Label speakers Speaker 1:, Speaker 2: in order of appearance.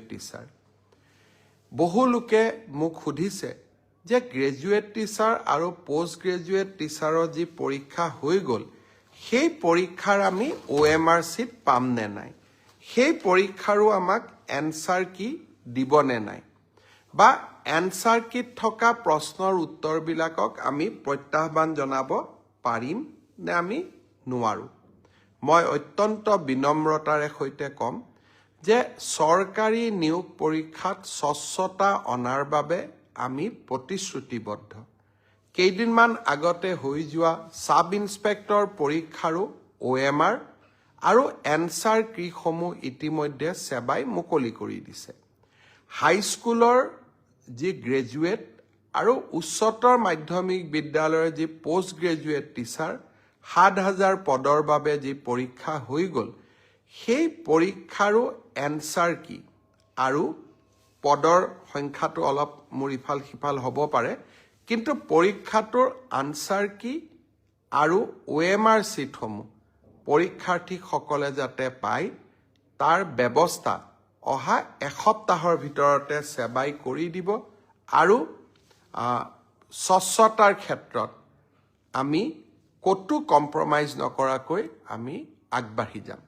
Speaker 1: teacher বহু লোকে মোক সুধিছে যে গ্ৰেজুৱেট টিচাৰ আৰু পোষ্ট গ্ৰেজুৱেট টিচাৰৰ যি পৰীক্ষা হৈ গ'ল সেই পৰীক্ষাৰ আমি OMR চিট পাম নে নাই সেই পৰীক্ষাৰো আমাক এনসাৰ কি দিব নে নাই বা এনসাৰ কিট থকা প্ৰশ্নৰ উত্তৰবিলাকক আমি প্ৰত্যাহ্বান জনাব পাৰিম নে আমি নোৱাৰো মই অত্যন্ত বিনম্ৰতাৰে সৈতে কম যে চৰকাৰী নিয়োগ পৰীক্ষাত স্বচ্ছতা অনাৰ বাবে আমি প্ৰতিশ্ৰুতিবদ্ধ কেইদিনমান আগতে হৈ যোৱা সাব ইন্সপেক্টৰ পৰীক্ষাৰো OMR আৰু এনসাৰ কিসমূহ ইতিমধ্যে সেৱাই মুকলি কৰি দিছে হাইস্কুলৰ যি গ্ৰেজুৱেট আৰু উচ্চতৰ মাধ্যমিক বিদ্যালয়ৰ যি পোষ্ট গ্ৰেজুৱেট টিচাৰ ৭,০০০ পদৰ বাবে যি পৰীক্ষা হৈ গ'ল সেই পৰীক্ষাৰো এনসাৰ কি আৰু পদৰ সংখ্যাটো অলপ মোৰ ইফাল সিফাল হ'ব পাৰে কিন্তু পৰীক্ষাটোৰ আনসাৰ কি আৰু OMR চিটসমূহ পৰীক্ষাৰ্থীসকলে যাতে পায় তাৰ ব্যৱস্থা অহা এসপ্তাহৰ ভিতৰতে সেৱাই কৰি দিব আৰু স্বচ্ছতাৰ ক্ষেত্ৰত আমি কতো কম্প্ৰমাইজ নকৰাকৈ আমি আগবাঢ়ি যাম